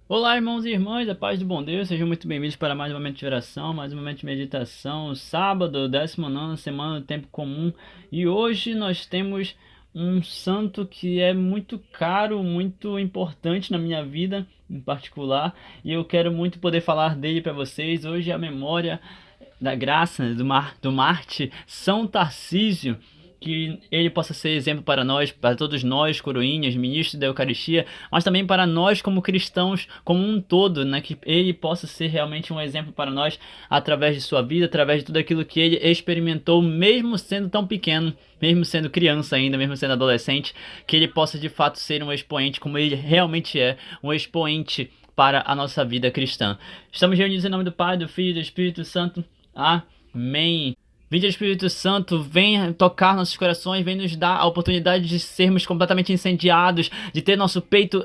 Olá, irmãos e irmãs, a paz do bom Deus, sejam muito bem-vindos para mais um momento de oração, mais um momento de meditação, sábado, 19ª semana do tempo comum, e hoje nós temos um santo que é muito caro, muito importante na minha vida em particular, e eu quero muito poder falar dele para vocês. Hoje é a memória da graça do Marte São Tarcísio, que ele possa ser exemplo para nós, para todos nós, coroinhas, ministros da Eucaristia, mas também para nós como cristãos como um todo, né? Que ele possa ser realmente um exemplo para nós através de sua vida, através de tudo aquilo que ele experimentou, mesmo sendo tão pequeno, mesmo sendo criança ainda, mesmo sendo adolescente, que ele possa de fato ser um expoente como ele realmente é, um expoente para a nossa vida cristã. Estamos reunidos em nome do Pai, do Filho e do Espírito Santo. Amém. Vinde Espírito Santo, vem tocar nossos corações, vem nos dar a oportunidade de sermos completamente incendiados, de ter nosso peito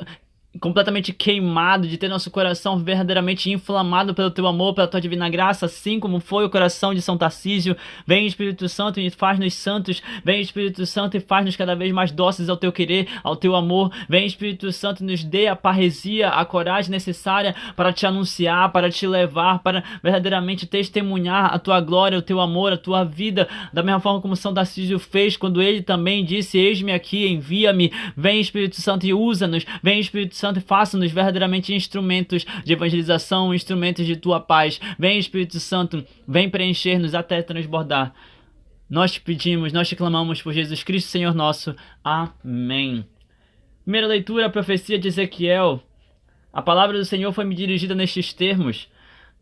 completamente queimado, de ter nosso coração verdadeiramente inflamado pelo teu amor, pela tua divina graça, assim como foi o coração de São Tarcísio. Vem Espírito Santo e faz-nos santos, vem Espírito Santo e faz-nos cada vez mais dóceis ao teu querer, ao teu amor. Vem Espírito Santo e nos dê a parresia, a coragem necessária para te anunciar, para te levar, para verdadeiramente testemunhar a tua glória, o teu amor, a tua vida, da mesma forma como São Tarcísio fez quando ele também disse: eis-me aqui, envia-me. Vem Espírito Santo e usa-nos, vem Espírito Santo e faça-nos verdadeiramente instrumentos de evangelização, instrumentos de tua paz. Vem Espírito Santo, vem preencher-nos até transbordar. Nós te pedimos, nós te clamamos por Jesus Cristo, Senhor nosso. Amém. Primeira leitura, a profecia de Ezequiel. A palavra do Senhor foi me dirigida nestes termos: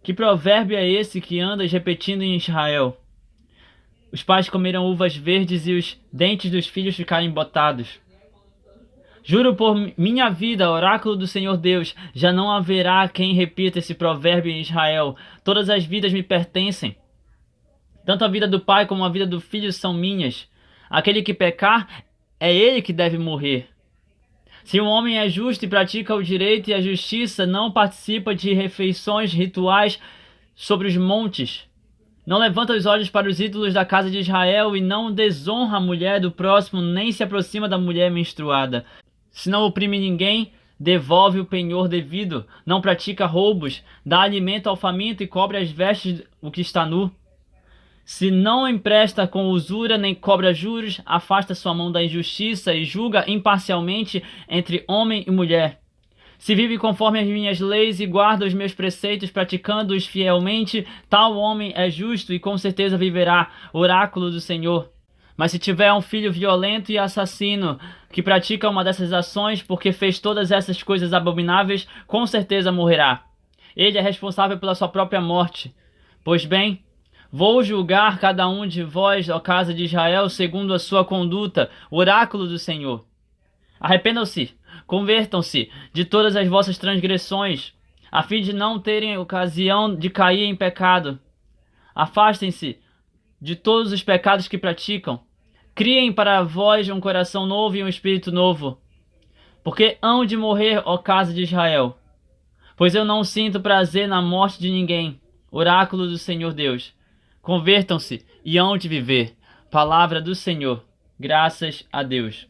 que provérbio é esse que andas repetindo em Israel? Os pais comeram uvas verdes e os dentes dos filhos ficaram embotados. Juro por minha vida, oráculo do Senhor Deus, já não haverá quem repita esse provérbio em Israel. Todas as vidas me pertencem. Tanto a vida do pai como a vida do filho são minhas. Aquele que pecar, é ele que deve morrer. Se um homem é justo e pratica o direito e a justiça, não participa de refeições rituais sobre os montes, não levanta os olhos para os ídolos da casa de Israel e não desonra a mulher do próximo, nem se aproxima da mulher menstruada. Se não oprime ninguém, devolve o penhor devido, não pratica roubos, dá alimento ao faminto e cobre as vestes o que está nu. Se não empresta com usura nem cobra juros, afasta sua mão da injustiça e julga imparcialmente entre homem e mulher. Se vive conforme as minhas leis e guarda os meus preceitos, praticando-os fielmente, tal homem é justo e com certeza viverá. Oráculo do Senhor. Mas se tiver um filho violento e assassino, que pratica uma dessas ações porque fez todas essas coisas abomináveis, com certeza morrerá. Ele é responsável pela sua própria morte. Pois bem, vou julgar cada um de vós, ó casa de Israel, segundo a sua conduta, oráculo do Senhor. Arrependam-se, convertam-se de todas as vossas transgressões, a fim de não terem ocasião de cair em pecado. Afastem-se de todos os pecados que praticam. Criem para vós um coração novo e um espírito novo. Porque hão de morrer, ó casa de Israel. Pois eu não sinto prazer na morte de ninguém. Oráculo do Senhor Deus. Convertam-se e hão de viver. Palavra do Senhor. Graças a Deus.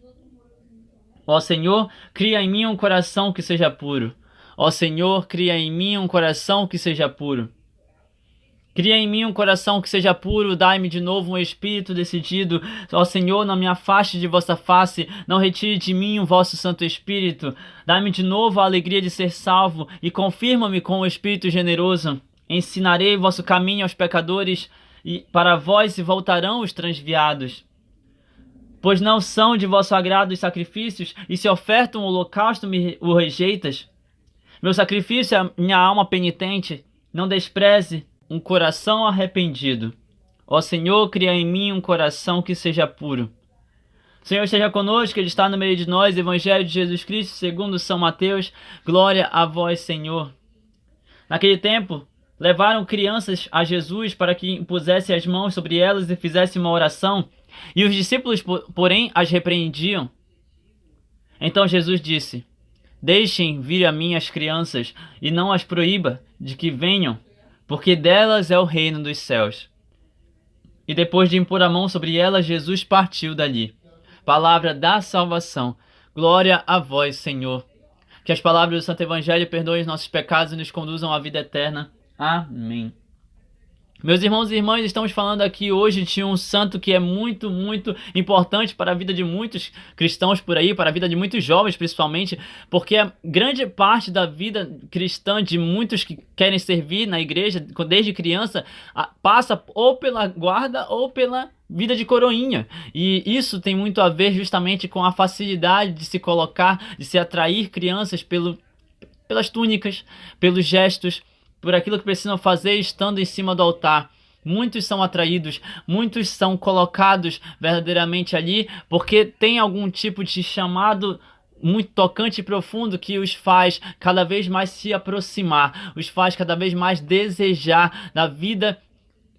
Ó Senhor, cria em mim um coração que seja puro. Ó Senhor, cria em mim um coração que seja puro. Cria em mim um coração que seja puro, dai-me de novo um espírito decidido. Ó Senhor, não me afaste de vossa face, não retire de mim o vosso Santo Espírito. Dai-me de novo a alegria de ser salvo e confirma-me com o Espírito generoso. Ensinarei vosso caminho aos pecadores e para vós se voltarão os transviados. Pois não são de vosso agrado os sacrifícios, e se ofertam um holocausto me o rejeitas. Meu sacrifício é minha alma penitente, não despreze um coração arrependido. Ó Senhor, cria em mim um coração que seja puro. O Senhor esteja conosco, Ele está no meio de nós. Evangelho de Jesus Cristo, segundo São Mateus. Glória a vós, Senhor. Naquele tempo, levaram crianças a Jesus para que impusesse as mãos sobre elas e fizesse uma oração. E os discípulos, porém, as repreendiam. Então Jesus disse: deixem vir a mim as crianças, e não as proíba de que venham, porque delas é o reino dos céus. E depois de impor a mão sobre elas, Jesus partiu dali. Palavra da salvação. Glória a vós, Senhor. Que as palavras do Santo Evangelho perdoem os nossos pecados e nos conduzam à vida eterna. Amém. Meus irmãos e irmãs, estamos falando aqui hoje de um santo que é muito, muito importante para a vida de muitos cristãos por aí, para a vida de muitos jovens principalmente, porque a grande parte da vida cristã de muitos que querem servir na igreja desde criança passa ou pela guarda ou pela vida de coroinha. E isso tem muito a ver justamente com a facilidade de se colocar, de se atrair crianças pelas túnicas, pelos gestos, por aquilo que precisam fazer estando em cima do altar. Muitos são atraídos, muitos são colocados verdadeiramente ali porque tem algum tipo de chamado muito tocante e profundo que os faz cada vez mais se aproximar, os faz cada vez mais desejar da vida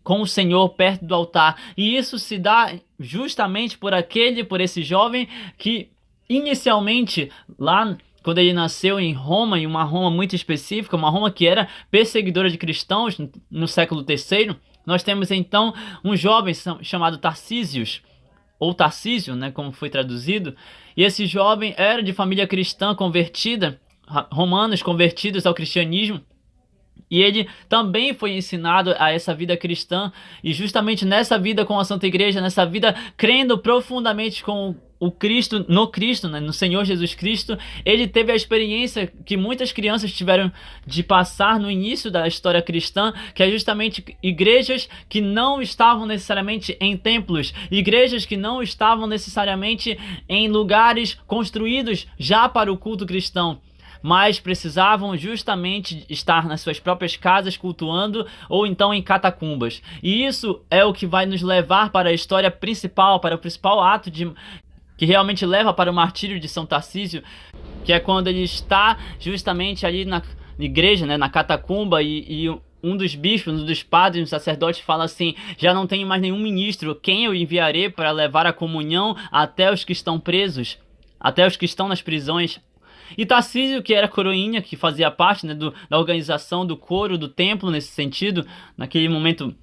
com o Senhor perto do altar. E isso se dá justamente por esse jovem que inicialmente lá quando ele nasceu em Roma, em uma Roma muito específica, uma Roma que era perseguidora de cristãos no século III, nós temos então um jovem chamado Tarcísios, ou Tarcísio, né, como foi traduzido, e esse jovem era de família cristã convertida, romanos convertidos ao cristianismo, e ele também foi ensinado a essa vida cristã, e justamente nessa vida com a Santa Igreja, nessa vida crendo profundamente com o Cristo, né, no Senhor Jesus Cristo, ele teve a experiência que muitas crianças tiveram de passar no início da história cristã, que é justamente igrejas que não estavam necessariamente em templos, igrejas que não estavam necessariamente em lugares construídos já para o culto cristão, mas precisavam justamente estar nas suas próprias casas cultuando ou então em catacumbas. E isso é o que vai nos levar para a história principal, para o principal ato que realmente leva para o martírio de São Tarcísio, que é quando ele está justamente ali na igreja, né, na catacumba, e um dos bispos, um dos padres, um sacerdote fala assim: já não tenho mais nenhum ministro, quem eu enviarei para levar a comunhão até os que estão presos, até os que estão nas prisões? E Tarcísio, que era coroinha, que fazia parte, né, da organização do coro do templo nesse sentido, naquele momento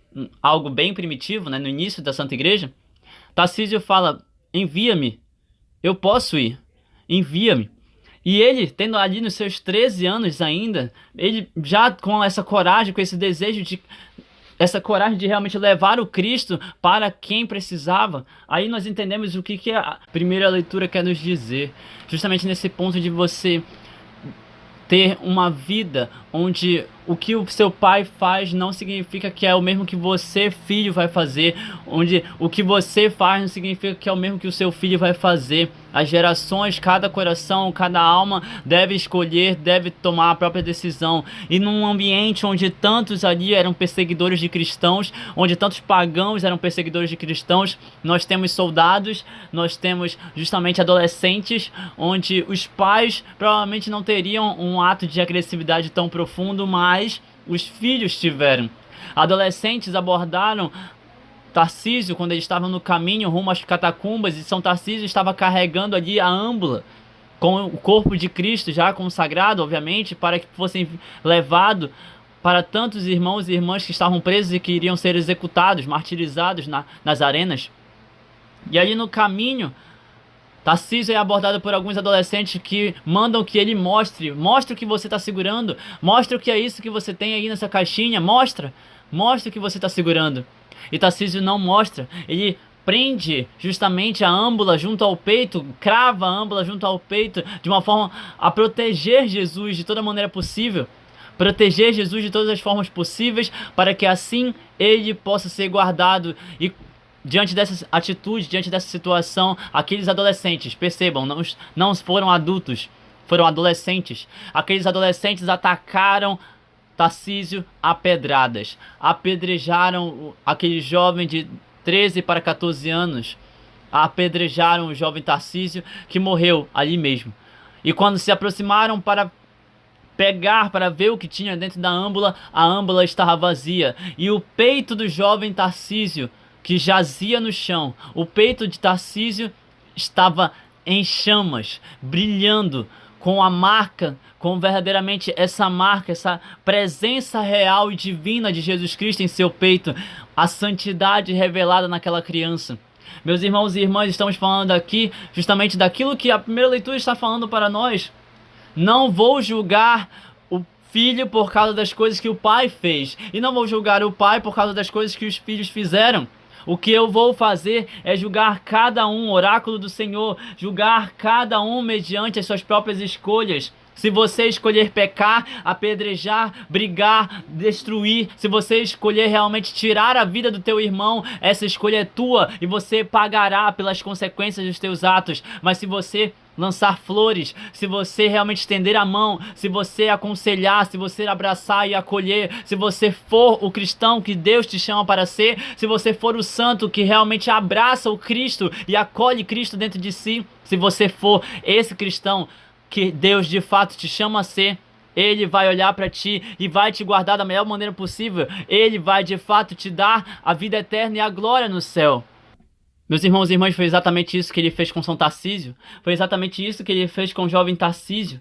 algo bem primitivo, né, no início da Santa Igreja, Tarcísio fala: envia-me, eu posso ir, envia-me. E ele, tendo ali nos seus 13 anos ainda, ele já com essa coragem, com esse desejo essa coragem de realmente levar o Cristo para quem precisava, aí nós entendemos o que a primeira leitura quer nos dizer. Justamente nesse ponto de você ter uma vida onde o que o seu pai faz não significa que é o mesmo que você, filho, vai fazer, onde o que você faz não significa que é o mesmo que o seu filho vai fazer. As gerações, cada coração, cada alma deve escolher, deve tomar a própria decisão. E num ambiente onde tantos ali eram perseguidores de cristãos, onde tantos pagãos eram perseguidores de cristãos, nós temos soldados, nós temos justamente adolescentes, onde os pais provavelmente não teriam um ato de agressividade tão profundo, mas os filhos tiveram. Adolescentes abordaram Tarcísio quando ele estava no caminho rumo às catacumbas, e São Tarcísio estava carregando ali a âmbula com o corpo de Cristo já consagrado, obviamente, para que fossem levado para tantos irmãos e irmãs que estavam presos e que iriam ser executados, martirizados nas arenas. E ali no caminho, Tarcísio é abordado por alguns adolescentes que mandam que ele mostre o que você está segurando, mostre o que é isso que você tem aí nessa caixinha, mostre o que você está segurando. E Tarcísio não mostra, ele prende justamente a âmbula junto ao peito, crava a âmbula junto ao peito, de uma forma a proteger Jesus de toda maneira possível, proteger Jesus de todas as formas possíveis, para que assim ele possa ser guardado. E diante dessa atitude, diante dessa situação, aqueles adolescentes, percebam, não foram adultos, foram adolescentes. Aqueles adolescentes atacaram Tarcísio a pedradas, apedrejaram aquele jovem de 13 para 14 anos, apedrejaram o jovem Tarcísio, que morreu ali mesmo. E quando se aproximaram para pegar, para ver o que tinha dentro da âmbula, a âmbula estava vazia, e o peito do jovem Tarcísio, que jazia no chão, o peito de Tarcísio estava em chamas, brilhando, com a marca, com verdadeiramente essa marca, essa presença real e divina de Jesus Cristo em seu peito, a santidade revelada naquela criança. Meus irmãos e irmãs, estamos falando aqui justamente daquilo que a primeira leitura está falando para nós, Não vou julgar o filho por causa das coisas que o pai fez. E não vou julgar o pai por causa das coisas que os filhos fizeram. O que eu vou fazer é julgar cada um, oráculo do Senhor, julgar cada um mediante as suas próprias escolhas. Se você escolher pecar, apedrejar, brigar, destruir, se você escolher realmente tirar a vida do teu irmão, essa escolha é tua e você pagará pelas consequências dos teus atos. Mas se você lançar flores, se você realmente estender a mão, se você aconselhar, se você abraçar e acolher, se você for o cristão que Deus te chama para ser, se você for o santo que realmente abraça o Cristo e acolhe Cristo dentro de si, se você for esse cristão que Deus de fato te chama a ser, Ele vai olhar para ti e vai te guardar da melhor maneira possível. Ele vai de fato te dar a vida eterna e a glória no céu. Meus irmãos e irmãs, foi exatamente isso que ele fez com São Tarcísio. Foi exatamente isso que ele fez com o jovem Tarcísio.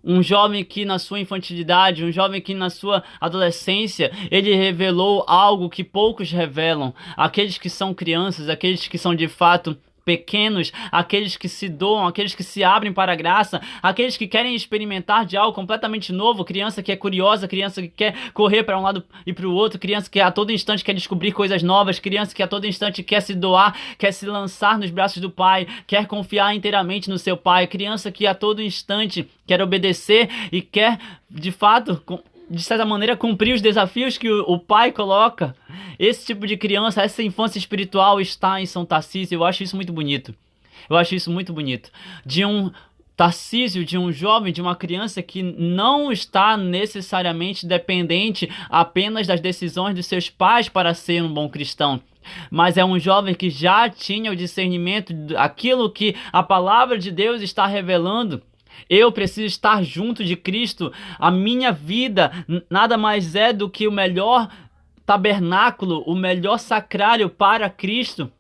Um jovem que na sua infantilidade, um jovem que na sua adolescência, ele revelou algo que poucos revelam. Aqueles que são crianças, aqueles que são de fato pequenos, aqueles que se doam, aqueles que se abrem para a graça, aqueles que querem experimentar de algo completamente novo, criança que é curiosa, criança que quer correr para um lado e para o outro, criança que a todo instante quer descobrir coisas novas, criança que a todo instante quer se doar, quer se lançar nos braços do Pai, quer confiar inteiramente no seu Pai, criança que a todo instante quer obedecer e quer, de fato, de certa maneira, cumprir os desafios que o pai coloca. Esse tipo de criança, essa infância espiritual está em São Tarcísio. Eu acho isso muito bonito. Eu acho isso muito bonito. De um Tarcísio, de um jovem, de uma criança que não está necessariamente dependente apenas das decisões dos seus pais para ser um bom cristão. Mas é um jovem que já tinha o discernimento daquilo que a palavra de Deus está revelando. Eu preciso estar junto de Cristo. A minha vida nada mais é do que o melhor tabernáculo, o melhor sacrário para Cristo.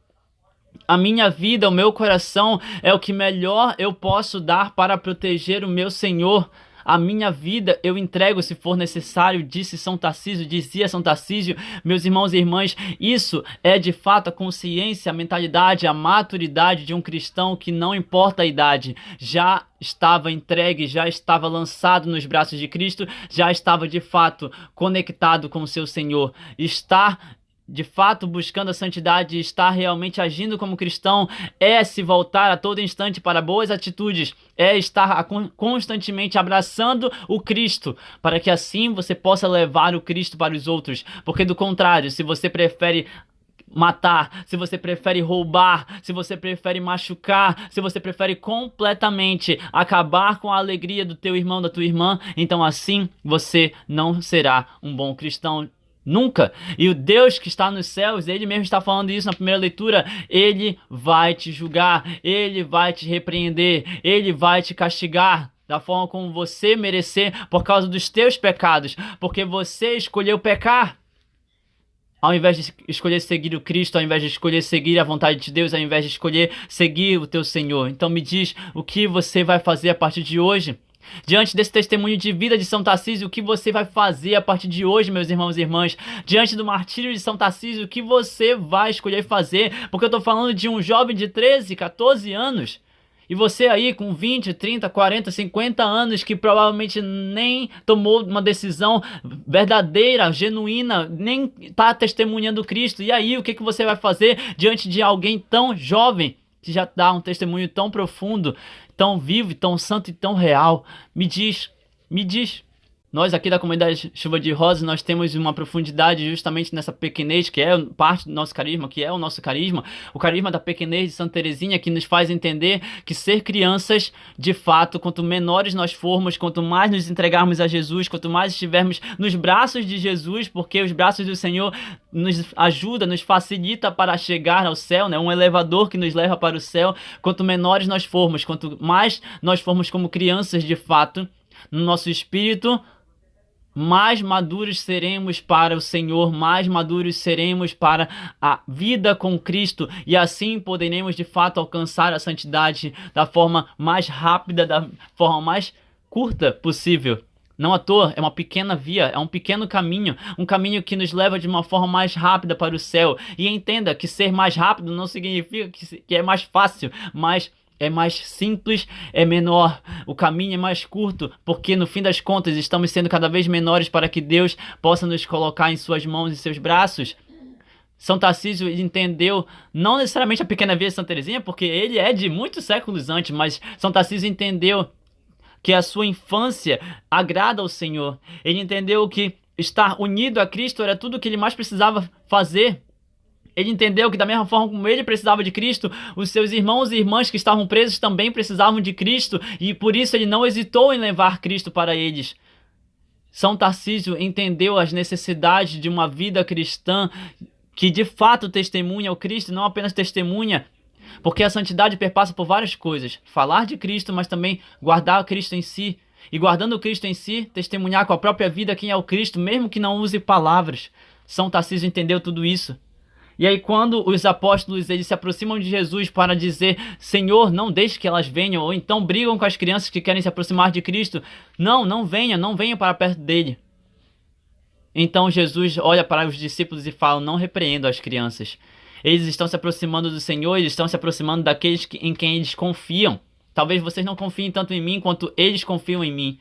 A minha vida, o meu coração é o que melhor eu posso dar para proteger o meu Senhor. A minha vida eu entrego se for necessário, dizia São Tarcísio. Meus irmãos e irmãs, isso é de fato a consciência, a mentalidade, a maturidade de um cristão que não importa a idade, já estava entregue, já estava lançado nos braços de Cristo, já estava de fato conectado com o seu Senhor. Está de fato buscando a santidade, estar realmente agindo como cristão, é se voltar a todo instante para boas atitudes, é estar constantemente abraçando o Cristo, para que assim você possa levar o Cristo para os outros. Porque do contrário, se você prefere matar, se você prefere roubar, se você prefere machucar, se você prefere completamente acabar com a alegria do teu irmão, da tua irmã, então assim você não será um bom cristão. Nunca. E o Deus que está nos céus, Ele mesmo está falando isso na primeira leitura, Ele vai te julgar, Ele vai te repreender, Ele vai te castigar da forma como você merecer por causa dos teus pecados, porque você escolheu pecar. Ao invés de escolher seguir o Cristo, ao invés de escolher seguir a vontade de Deus, ao invés de escolher seguir o teu Senhor. Então me diz o que você vai fazer a partir de hoje. Diante desse testemunho de vida de São Tarcísio, o que você vai fazer a partir de hoje, meus irmãos e irmãs? Diante do martírio de São Tarcísio, o que você vai escolher fazer? Porque eu estou falando de um jovem de 13, 14 anos. E você aí com 20, 30, 40, 50 anos que provavelmente nem tomou uma decisão verdadeira, genuína, nem está testemunhando Cristo. E aí, o que você vai fazer diante de alguém tão jovem que já dá um testemunho tão profundo, tão vivo, tão santo e tão real? Me diz. Nós aqui da comunidade Chuva de Rosas, nós temos uma profundidade justamente nessa pequenez, que é parte do nosso carisma, que é o nosso carisma, o carisma da pequenez de Santa Teresinha, que nos faz entender que ser crianças, de fato, quanto menores nós formos, quanto mais nos entregarmos a Jesus, quanto mais estivermos nos braços de Jesus, porque os braços do Senhor nos ajuda, nos facilita para chegar ao céu, né? Um elevador que nos leva para o céu. Quanto menores nós formos, quanto mais nós formos como crianças, de fato, no nosso espírito, mais maduros seremos para o Senhor, mais maduros seremos para a vida com Cristo, e assim poderemos de fato alcançar a santidade da forma mais rápida, da forma mais curta possível. Não à toa, é uma pequena via, é um pequeno caminho, um caminho que nos leva de uma forma mais rápida para o céu. E entenda que ser mais rápido não significa que é mais fácil, mas é mais simples, é menor, o caminho é mais curto, porque no fim das contas estamos sendo cada vez menores para que Deus possa nos colocar em suas mãos e seus braços. São Tarcísio entendeu, não necessariamente a pequena via de Santa Teresinha, porque ele é de muitos séculos antes, mas São Tarcísio entendeu que a sua infância agrada ao Senhor. Ele entendeu que estar unido a Cristo era tudo o que ele mais precisava fazer. Ele entendeu que da mesma forma como ele precisava de Cristo, os seus irmãos e irmãs que estavam presos também precisavam de Cristo, e por isso ele não hesitou em levar Cristo para eles. São Tarcísio entendeu as necessidades de uma vida cristã que de fato testemunha o Cristo, não apenas testemunha, porque a santidade perpassa por várias coisas. Falar de Cristo, mas também guardar o Cristo em si. E guardando o Cristo em si, testemunhar com a própria vida quem é o Cristo, mesmo que não use palavras. São Tarcísio entendeu tudo isso. E aí quando os apóstolos eles se aproximam de Jesus para dizer: Senhor, não deixe que elas venham, ou então brigam com as crianças que querem se aproximar de Cristo, não venham para perto dele. Então Jesus olha para os discípulos e fala: não repreendam as crianças. Eles estão se aproximando do Senhor, eles estão se aproximando daqueles em quem eles confiam. Talvez vocês não confiem tanto em mim quanto eles confiam em mim.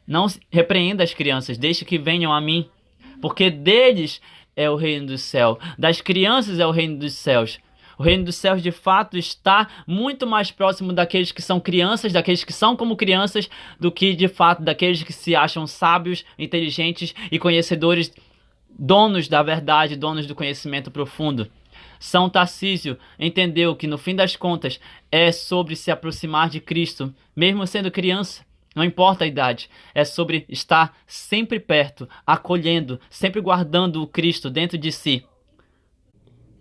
Não repreenda as crianças, deixe que venham a mim, porque deles é o reino do céu, das crianças é o reino dos céus. O reino dos céus de fato está muito mais próximo daqueles que são crianças, daqueles que são como crianças, do que de fato daqueles que se acham sábios, inteligentes e conhecedores, donos da verdade, donos do conhecimento profundo. São Tarcísio entendeu que no fim das contas é sobre se aproximar de Cristo, mesmo sendo criança. Não importa a idade, é sobre estar sempre perto, acolhendo, sempre guardando o Cristo dentro de si.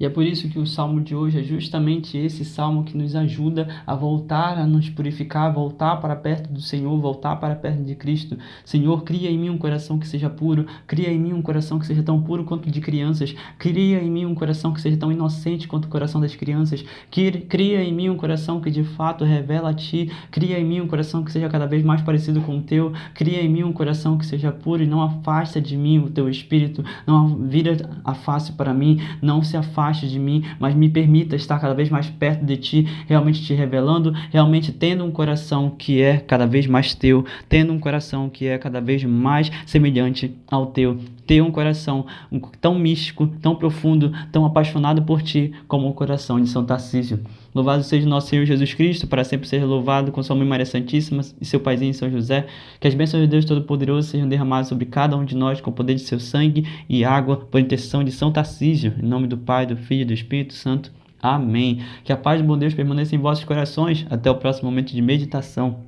E é por isso que o salmo de hoje é justamente esse salmo que nos ajuda a voltar a nos purificar, voltar para perto do Senhor, voltar para perto de Cristo. Senhor, cria em mim um coração que seja puro, cria em mim um coração que seja tão puro quanto de crianças, cria em mim um coração que seja tão inocente quanto o coração das crianças, cria em mim um coração que de fato revela a Ti, cria em mim um coração que seja cada vez mais parecido com o Teu, cria em mim um coração que seja puro e não afasta de mim o Teu Espírito, não vira a face para mim, não se afaste de mim, mas me permita estar cada vez mais perto de Ti, realmente Te revelando, realmente tendo um coração que é cada vez mais Teu, tendo um coração que é cada vez mais semelhante ao Teu, ter um coração tão místico, tão profundo, tão apaixonado por Ti, como o coração de São Tarcísio. Louvado seja o nosso Senhor Jesus Cristo, para sempre ser louvado, com sua mãe Maria Santíssima e seu paizinho São José. Que as bênçãos de Deus Todo-Poderoso sejam derramadas sobre cada um de nós com o poder de seu sangue e água, por intercessão de São Tarcísio. Em nome do Pai, do Filho e do Espírito Santo. Amém. Que a paz do bom Deus permaneça em vossos corações. Até o próximo momento de meditação.